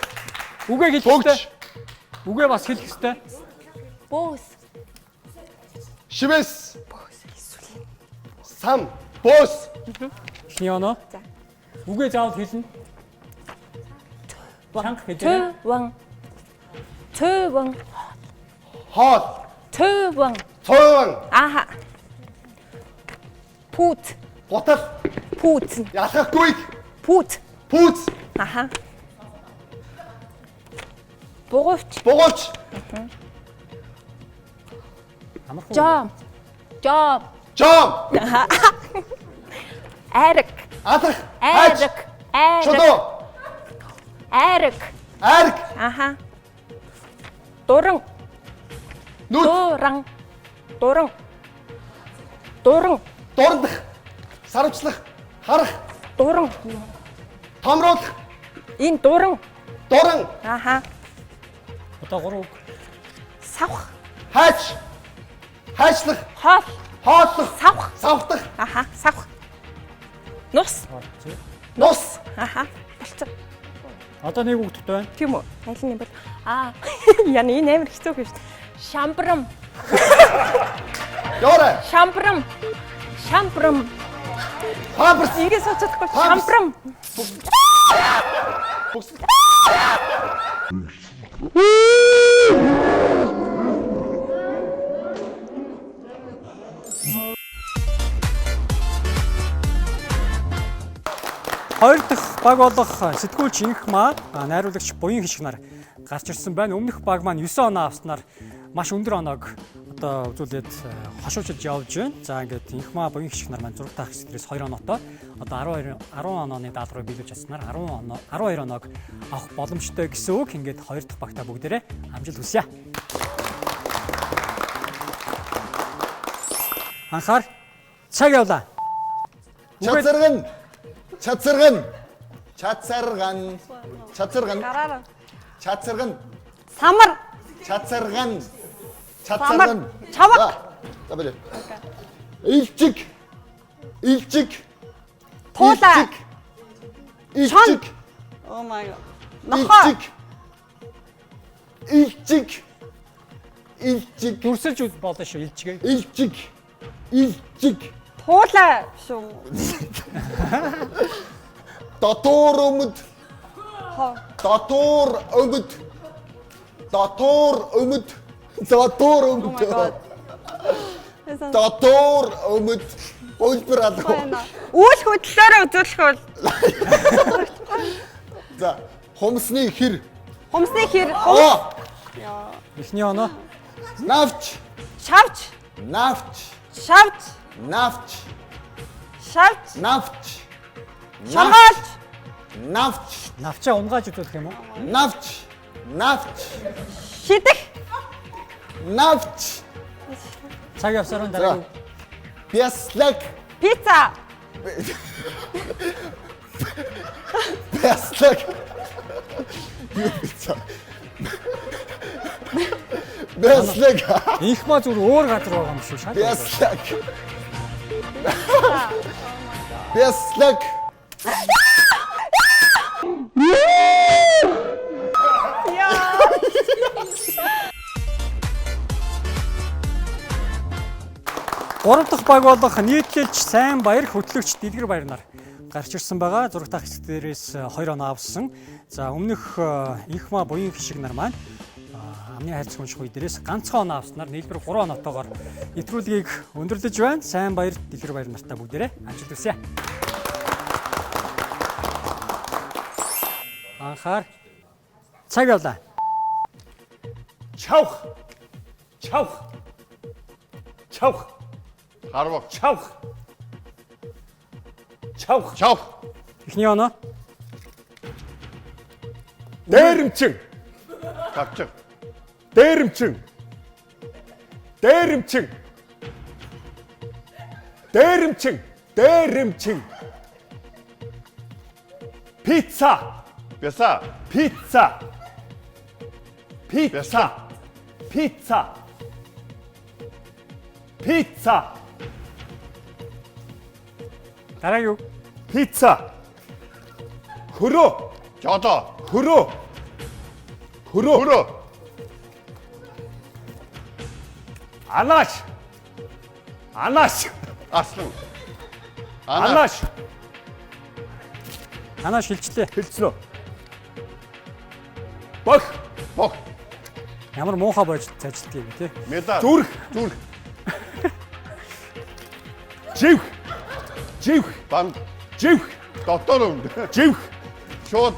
[SPEAKER 1] Үгээ хэлэх хэрэгтэй. Үгээ бас хэлэх хэрэгтэй.
[SPEAKER 3] Бөөс.
[SPEAKER 4] Шивэс. Сам. Бос.
[SPEAKER 1] Эхний оноо.
[SPEAKER 3] За.
[SPEAKER 1] Үгээ заавал хэлнэ. Чанга хэлээ.
[SPEAKER 3] Төвөн.
[SPEAKER 4] Хоол.
[SPEAKER 3] Төвөн.
[SPEAKER 4] Цойван.
[SPEAKER 3] Аха. Пут.
[SPEAKER 4] Готал.
[SPEAKER 3] Пут.
[SPEAKER 4] Ялахгүй.
[SPEAKER 3] Пут.
[SPEAKER 4] Пүүц.
[SPEAKER 3] Аха. Боговч.
[SPEAKER 4] Богооч.
[SPEAKER 1] Амархан.
[SPEAKER 3] Жом. Жом.
[SPEAKER 4] Жом.
[SPEAKER 3] Арик.
[SPEAKER 4] Атах.
[SPEAKER 3] Арик. Арик.
[SPEAKER 4] Чодоо.
[SPEAKER 3] Арик.
[SPEAKER 4] Арг.
[SPEAKER 3] Аха. Дуран.
[SPEAKER 4] Нүд.
[SPEAKER 3] Дуран. Дуран. Дуран.
[SPEAKER 4] Дурандах. Сарвчлах. Харах.
[SPEAKER 3] Дуран.
[SPEAKER 4] Томруулах.
[SPEAKER 3] Энэ дуран.
[SPEAKER 4] Дуран.
[SPEAKER 3] Аха.
[SPEAKER 1] Одоо 3 үг.
[SPEAKER 3] Савх.
[SPEAKER 4] Хайч. Хайчлах.
[SPEAKER 3] Хоол.
[SPEAKER 4] Хооллох.
[SPEAKER 3] Савх.
[SPEAKER 4] Савтах.
[SPEAKER 3] Аха. Савх. Нус.
[SPEAKER 4] Нус.
[SPEAKER 3] Аха. Болцоо.
[SPEAKER 1] Одоо нэг үг төвтэй байна.
[SPEAKER 3] Тийм үү? Алин юм бол. Яна энэ амар хэцүү гэж. Шамбрам.
[SPEAKER 4] Ёра.
[SPEAKER 3] Шамбрам. Шамбрам.
[SPEAKER 4] Памперс.
[SPEAKER 3] Игээ сочдохгүй. Шамбрам.
[SPEAKER 1] Хоёр дахь баг болох сэтгүүлч инх маа найруулагч буян хишг нар гарч ирсэн байна. Өмнөх баг маань 9 оноо авснаар маш өндөр оноог одоо үзүүлээд хошуучилж явж байна. За ингээд инх маа буян хишг нар маань зураг таах хэсгээс 2 оноотой одоо 10 онооны даалгаврыг биелүүлж чадсанаар 12 оноог авах боломжтой гэсэн үг. Ингээд хоёр дахь багтаа бүгдээрээ амжилт хүсье. Анхаар цаг явлаа.
[SPEAKER 5] Чацарган. Чацарган. Чацарган. Чацарган.
[SPEAKER 6] Гараараа.
[SPEAKER 5] Чацарган.
[SPEAKER 6] Самар.
[SPEAKER 5] Чацарган. Чацарган.
[SPEAKER 6] Чаваг.
[SPEAKER 5] За бэлээ. Илчиг. Илчиг.
[SPEAKER 6] Туулаа.
[SPEAKER 5] Илчиг.
[SPEAKER 6] Oh my god. Нохоо.
[SPEAKER 5] Илчиг. Илчиг.
[SPEAKER 1] Дүрсэлж болно шүү илчгээ.
[SPEAKER 5] Илчиг. Илчиг.
[SPEAKER 6] Туулаа шүү.
[SPEAKER 5] Дотор өмд. Дотор өмд. Дотор өмд. Дотор өмд. Дотор өмд. Өлбөралгүй.
[SPEAKER 6] Үйл хөдлөлөөрөө үзүүлэх бол
[SPEAKER 5] За, хумсны хэр.
[SPEAKER 6] хумсны хэр,
[SPEAKER 1] Эхний оноо.
[SPEAKER 5] Навч.
[SPEAKER 6] шавч,
[SPEAKER 5] Навч.
[SPEAKER 6] шавч,
[SPEAKER 5] Навч.
[SPEAKER 6] шавч,
[SPEAKER 5] Навч.
[SPEAKER 6] шамгаалч,
[SPEAKER 5] Навч.
[SPEAKER 1] Навчаа унгааж үзүүлэх юм уу?
[SPEAKER 5] Навч. Навч.
[SPEAKER 9] Шидэх.
[SPEAKER 5] Навч.
[SPEAKER 1] Цаг явсараа дараа.
[SPEAKER 5] Бяслаг.
[SPEAKER 9] Пицца.
[SPEAKER 5] Бяслаг. Пицца. Бяслаг.
[SPEAKER 1] Инх маа зүгээр өөр газар байгаа юм шиг шал.
[SPEAKER 5] Бяслаг. Бяслаг. Гурав дахь баг болох нийтлэлч сайн баяр хөтлөгч Дэлгэр баяр нар гарч ирсэн байгаа. Зураг тах хэсгээрээс 2 оноо авсан. За өмнөх инх маа буян хишиг нар маань амны хайрцаг унших үе дээрээс ганцхан оноо авснаар нийлбэр 3 оноотойгоор нэвтрүүлгийг өндөрлөж байна. Сайн баяр Дэлгэр баяр нартай бүгдээрээ амжилт хүсье. Анхаар цаг явлаа.
[SPEAKER 4] Чавх. Чавх. Чавх.
[SPEAKER 2] Харвах.
[SPEAKER 4] Чавх. Чавх.
[SPEAKER 2] Чав.
[SPEAKER 1] Эхний оноо.
[SPEAKER 4] Дээрэмчин.
[SPEAKER 2] Тавчиг.
[SPEAKER 4] Дээрэмчин. Дээрэмчин. Дээрэмчин. Дээрэмчин. Пицца.
[SPEAKER 2] Бяса.
[SPEAKER 4] Пицца. Пицца. Пицца. Пицца.
[SPEAKER 1] Дараа юу?
[SPEAKER 4] Пицца. Хөрөө.
[SPEAKER 2] Жодо.
[SPEAKER 4] Хөрөө. Хөрөө.
[SPEAKER 2] Хөрөө.
[SPEAKER 4] Анааш. Анааш.
[SPEAKER 2] Аслан.
[SPEAKER 4] Анааш.
[SPEAKER 1] Анааш хилчлээ.
[SPEAKER 4] Хэлцнөө. Бог.
[SPEAKER 2] Бог.
[SPEAKER 1] Ямар муухай болж цаажилт юм те.
[SPEAKER 2] Медаль.
[SPEAKER 4] Зүрх.
[SPEAKER 2] Зүрх.
[SPEAKER 4] Живх. Живх.
[SPEAKER 2] Банд.
[SPEAKER 4] Живх.
[SPEAKER 2] Дотор өмд.
[SPEAKER 4] Живх.
[SPEAKER 2] Шууд.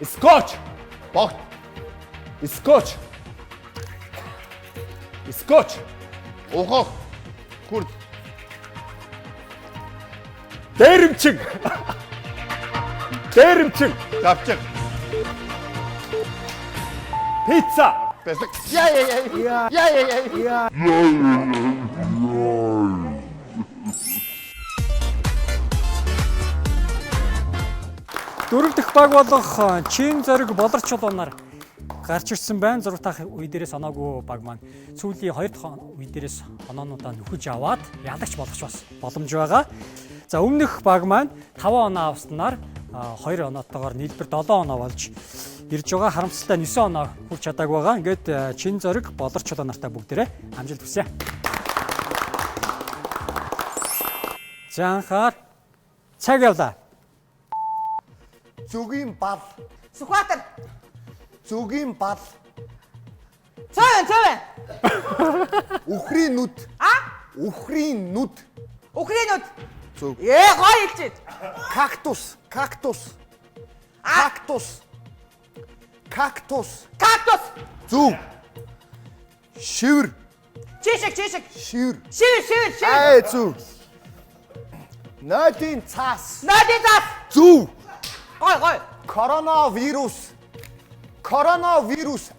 [SPEAKER 4] Скотч.
[SPEAKER 2] Бог.
[SPEAKER 4] Скотч. Скотч.
[SPEAKER 2] Ухах. Хүрд.
[SPEAKER 4] Дээрэмчин. Дээрэмчин.
[SPEAKER 2] Тавчиг.
[SPEAKER 4] Пицца.
[SPEAKER 2] Бясаг.
[SPEAKER 1] Дөрөв дэх баг болох чин зориг болорчод оноор гарч ирсэн байна. Зураг тах үе дээрээс оноогүй баг маань сүүлийн 2 дахь үе дээрээс оноонуудаа нөхөж аваад ялагч болгоч бас боломж байгаа. За өмнөх баг маань 5 оноо авснаар 2 оноотойгоор нийлбэр 7 оноо болж ирж байгаа. Харамсалтай 9 оноо хүрч чадаагүй байгаа. Ингээд чин зориг болорчод нартай бүгдээрээ амжилт хүсье. За анхаар цаг явлаа.
[SPEAKER 5] Зүгийн бал.
[SPEAKER 9] Сүхбаатар.
[SPEAKER 5] Зүгийн бал.
[SPEAKER 9] Цовэн.
[SPEAKER 5] Үхрийн нүд. Үхрийн нүд.
[SPEAKER 9] Украинууд.
[SPEAKER 5] Зүг.
[SPEAKER 9] Гоё хэлчихэд.
[SPEAKER 5] Кактус. Кактус. Кактус. Кактус.
[SPEAKER 9] Кактус.
[SPEAKER 5] Зүг. Шивэр.
[SPEAKER 9] Чишиг.
[SPEAKER 5] Шивэр.
[SPEAKER 9] Шивэр.
[SPEAKER 5] Ай зүг. Нойтын цаас.
[SPEAKER 9] Надад зас.
[SPEAKER 5] Зүг.
[SPEAKER 9] Гоё.
[SPEAKER 5] Коронавирус. Коронавирус.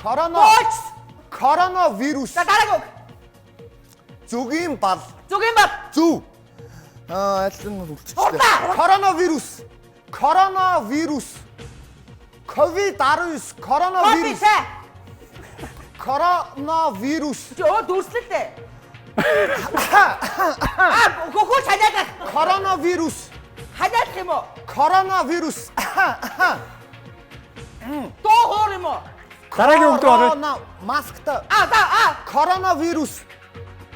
[SPEAKER 9] Боч.
[SPEAKER 5] Коронавирус.
[SPEAKER 9] За дараагийн.
[SPEAKER 5] Зүгийн бал.
[SPEAKER 9] Зүгийн бат.
[SPEAKER 5] Зүг. Айлын үлдчихлээ.
[SPEAKER 9] Урдаа.
[SPEAKER 5] Коронавирус. Коронавирус. COVID-19. Коронавирус.
[SPEAKER 9] Кофе.
[SPEAKER 5] Коронавирус.
[SPEAKER 9] Өө дүрслэлтэй. Гохоо чанаад.
[SPEAKER 5] Коронавирус.
[SPEAKER 9] Ханиалах юм уу?
[SPEAKER 5] Коронавирус.
[SPEAKER 9] Доо хоор юм уу?
[SPEAKER 1] Дараагийн үгдээ орё.
[SPEAKER 5] Масктай.
[SPEAKER 8] Коронавирус.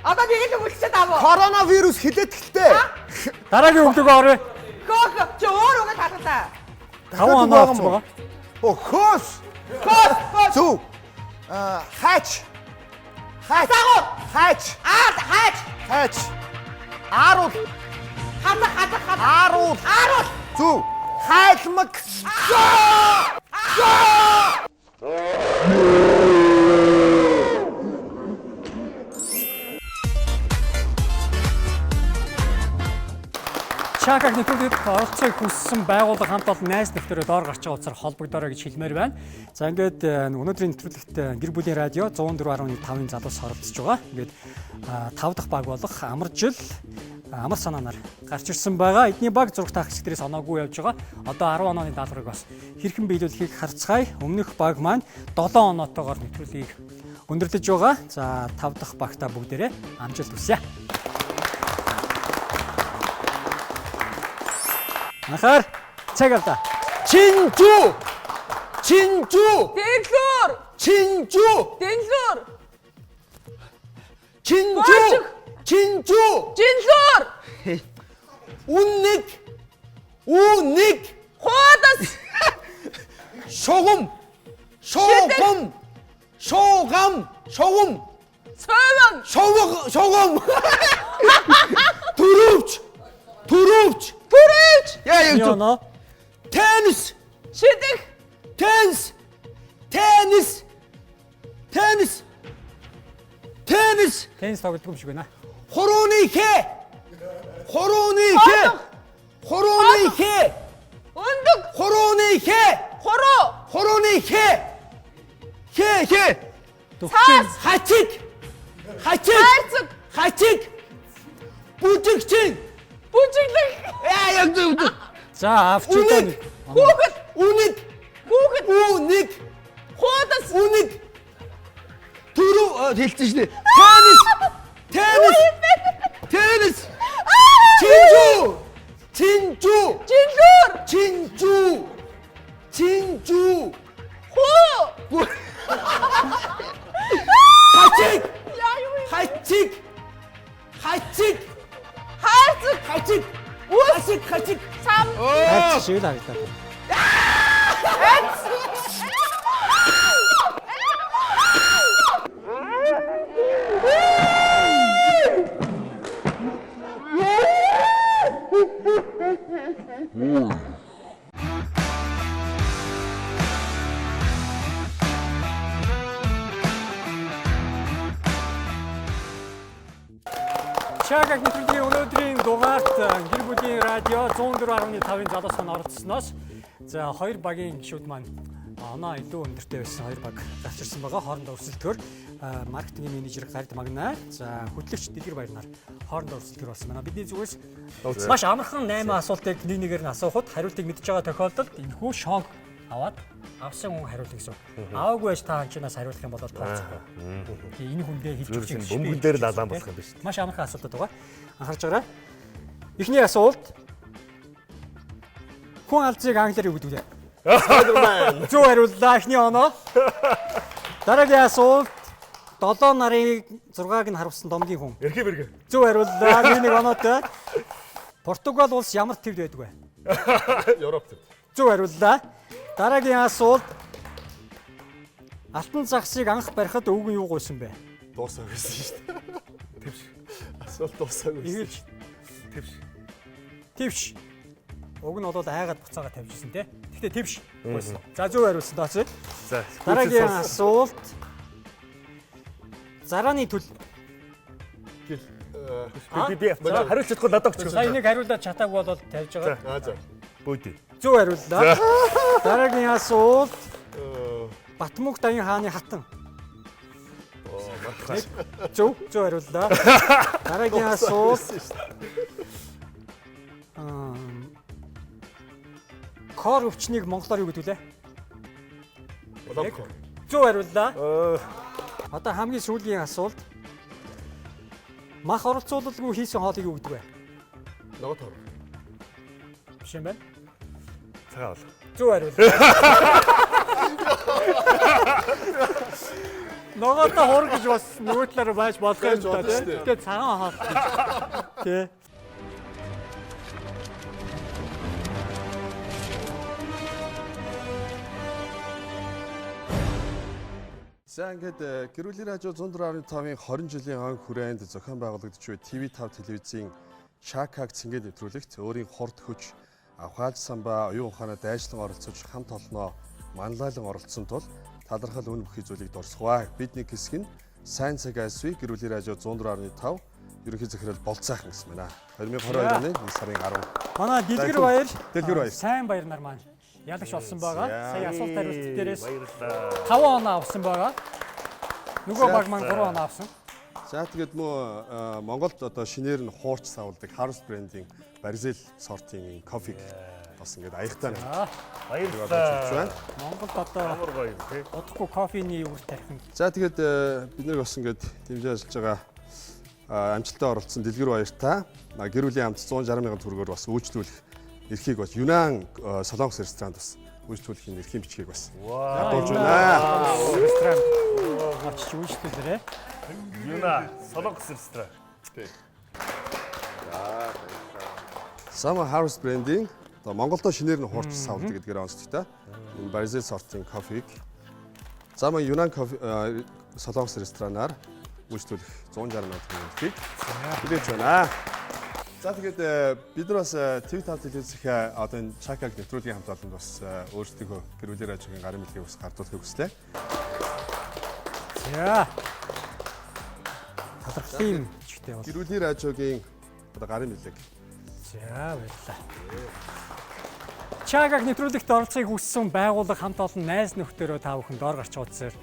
[SPEAKER 9] Одоо нэг л үлчээд аваа.
[SPEAKER 8] Коронавирус хилээд эхэлтэй.
[SPEAKER 1] Дараагийн үгдээ орё.
[SPEAKER 9] Хөөх чи өөр үгээ таталтаа.
[SPEAKER 1] 5 оноо авсан байгаа.
[SPEAKER 8] Өхөөс.
[SPEAKER 9] Хөөх.
[SPEAKER 8] Зүг. Хаач. Хаач. Хаач.
[SPEAKER 9] Хаач.
[SPEAKER 8] Хаач. Ааруул. Ааруул.
[SPEAKER 9] Ааруул.
[SPEAKER 8] Зүг. Хайлмаг.
[SPEAKER 1] Чакаг нэвтрүүлэгт оролцохыг хүссэн байгууллага хамт олон найз нөхдөөрөө доор гарч байгаа утсаар холбогдорой гэж хэлмээр байна. За ингээд өнөөдрийн нэвтрүүлэгт гэр бүлийн радио 104.5-ын залуус оролцож байгаа. Ингээд 5 дахь баг болох Амаржил амар санаанаар гарч ирсэн байгаа. Эдний баг зураг таагч дээрээс оноогүй явж байгаа. Одоо 10 онооны даалгаврыг бас хэрхэн биелүүлэхийг харцгаая. Өмнөх баг маань 7 оноотойгоор нэвтрүүлгийг өндөрлөж байгаа. За 5 дахь багтаа бүгдээрээ амжилт хүсье. Нахаар цаг авда.
[SPEAKER 9] 진주 댄슬 진주
[SPEAKER 10] 운닉
[SPEAKER 9] 호다스
[SPEAKER 10] 소금
[SPEAKER 9] 서방
[SPEAKER 10] 두릅치 야 여기 좀
[SPEAKER 1] 연어
[SPEAKER 10] 테니스
[SPEAKER 9] 시댁
[SPEAKER 10] 테니스
[SPEAKER 1] 테니스 тоглодог юм шиг байна.
[SPEAKER 10] 호로니케
[SPEAKER 9] 운득 호로
[SPEAKER 10] 해
[SPEAKER 1] Төвчин
[SPEAKER 10] 하칙 부직진
[SPEAKER 9] 부직력
[SPEAKER 10] 야 여기
[SPEAKER 1] за авчилтон
[SPEAKER 10] 우닉
[SPEAKER 9] 호다스
[SPEAKER 10] 우닉 두루 됐지 테니스 진주
[SPEAKER 9] 호
[SPEAKER 10] 하칙
[SPEAKER 1] хайрцаг шиг л харагдаад байна. Чагаг нэвтрүүлгийн өнөөдрийн дугаарт гэр бүлийн радио 104.5-ын залуус маань оролцсноос за хоёр багийн гишүүд маань оноо илүү өндөртэй байсан хоёр баг гарч ирсэн байгаа. Хоорондоо өрсөлдөхөөр маркетингийн менежер Гард Магнаа за хөтлөгч Дэлгэр Баярнаар хоорондоо өрсөлдөхөр болсон байна. Бидний зүгээс маш амархан 8 асуултыг нэг нэгээр нь асуухад хариултыг мэдж байгаа тохиолдолд энэхүү шок аваад авсан хүн хариулна гэсэн. Аваагүй байж та анчнаас хариулах юм бол тооцохгүй. Тэгээ энэ хүндээ хэлж өгч юм.
[SPEAKER 7] Бөмбөн дээр лалаан болох юм биш.
[SPEAKER 1] Маш амархан асуудал байгаа. Анхаарч байгаарай. Эхний асуулт. Хүн алзыг англиар юу гэдэг вэ?
[SPEAKER 7] Spider-Man.
[SPEAKER 1] Зөв хариуллаа эхний оноо. Дараагийн асуулт. 7 нарын 6-ыг нь харуулсан домгийн хүн.
[SPEAKER 7] Эрхээ бэргэ.
[SPEAKER 1] Зөв хариуллаа. Нэг оноотой. Португал улс ямар төвд байдаг вэ?
[SPEAKER 7] Европ төв.
[SPEAKER 1] Зөв хариуллаа. Дараагийн асуулт. Алтан загсыг анх барихад өвгөн юу гуйсан бэ?
[SPEAKER 7] Дуусаа байсан шүү дээ. Тэвш. Асуулт дуусаагүй.
[SPEAKER 1] Игэлж Тэвш. Уг нь бол айгаад буцаага тавьжсэн тий. Гэхдээ тэвш гуйсан. За зөв хариулсан дооц.
[SPEAKER 7] За.
[SPEAKER 1] Дараагийн асуулт. Зарааны төл
[SPEAKER 7] би хариулж чадахгүй надад өгч.
[SPEAKER 1] За энийг хариулаад чатаагүй бол тавьж байгаа.
[SPEAKER 7] Аа за. Бөөдөө.
[SPEAKER 1] Зөв хариуллаа. Дараагийн асуулт. Батмүг даян хааны хатан. Зөв хариуллаа. Дараагийн асуулт. Кор өвчнийг монголоор юу гэдэг вэ? Зөв хариуллаа. Одоо хамгийн сүүлийн асуулт. Мах оролцуулалгүй хийсэн хоолыг юу гэдэг вэ?
[SPEAKER 7] Ногоо тор.
[SPEAKER 1] Биш юм байна.
[SPEAKER 7] Цагаан бол.
[SPEAKER 1] Зөв хариуллаа. Ногоотой хург гэж бас нөгөө талаар байж болох юм да тийм. Тэгээ цагаан хоол. Тий.
[SPEAKER 4] За ингээд гэр бүлийн радио 104.5-ын 20 жилийн хоног хүрээнд зохион байгуулагдж буй TV5 телевизийн Чакаг цэнгээд нэвтрүүлэгт өөрийн хорт хүч авхааж самбаа оюун ухаанаа дайжлан оролцож хамт олноо манлайлан оролцсон тул талархал үн бүхий зүйлийг дурсахваа. Бидний хэсэг нь сайн цаг айсвэ гэр бүлийн радио 104.5 ерөнхий захирал Болцаахан гэсэн байна. 2022 оны 1 сарын 10.
[SPEAKER 1] Манай Дэлгэр баяр.
[SPEAKER 4] Дэлгэр баяр.
[SPEAKER 1] Сайн баяр нар маань ялагч болсон байгаа. Сая асуулт хариулт дээрээс 5 оноо авсан байгаа. Нөгөө баг маань 3 оноо авсан.
[SPEAKER 4] За тэгээд мөө Монголд одоо шинээр нь хуурч савладаг Harvest брендийн Barzell сортын кофег бас ингээд аягтай байна.
[SPEAKER 7] Баярлалаа.
[SPEAKER 1] Монголд одоо удахгүй кофений юу тарих.
[SPEAKER 4] За тэгээд бид нэр бас ингээд дэмжиж ажиллаж байгаа амжилттай оролцсон Дэлгэр баяртай гэр бүлийн хамт 160 мянган төгрөгөөр бас үйлчлүүлэх эрхийг бас Юнан Солонгос ресторанд бас үйлчлүүлэх эрхийн бичгийг бас ядуулж байна.
[SPEAKER 1] Ресторан очиж үйлчлүүлээрэй.
[SPEAKER 7] Юна Солонгос ресторан.
[SPEAKER 4] Sama Harvest брендийн одоо Монголдо шинээр нь хуурч савладаг гэдгээр онцлогтой. Энэ Barzell сортын кофег Sama Юнан кофе Солонгос ресторанаар үйлчлүүлэх 160 мянган төгрөгийг хүлээж байна. За тэгээд бид нар бас TikTok телевизийн одоо энэ Chakag нэвтрүүлгийн хамт олонд бас өөрсдийнхөө гэр бүлийн ажлын гарын мэдлэгийг бас гардуулахыг хүслээ.
[SPEAKER 1] За. Талархлын чигтэй бол.
[SPEAKER 4] Гэр бүлийн радиогийн одоо гарын мэдлэг.
[SPEAKER 1] За баярлалаа. Chakag нэвтрүүлэгт оролцохыг хүссэн байгууллага хамт олон найз нөхдөөрөө та бүхэн доор гарч уудсаар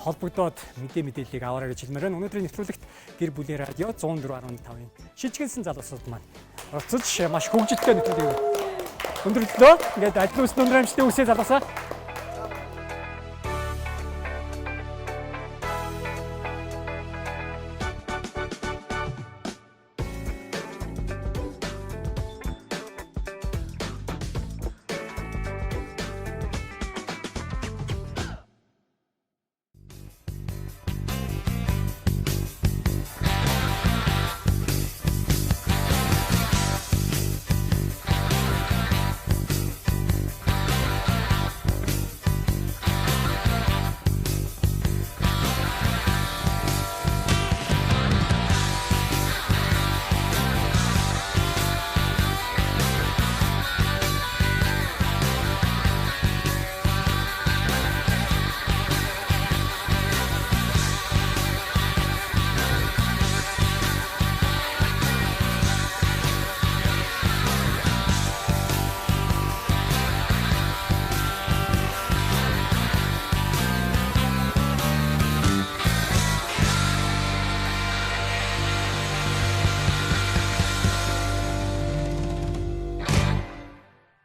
[SPEAKER 1] холбогдоод мэдээллийг аваарай гэж хэлмээр байна. Өнөөдрийн нэвтрүүлэгт гэр бүлийн радио 104.5-ын шижигэнсэн залуусууд маань оролцож маш хөгжилтэй нэвтрүүлгийг өндөрлөлөө. Ингээд ажил үйлс өндөр амжилттай үсээ залуусаа.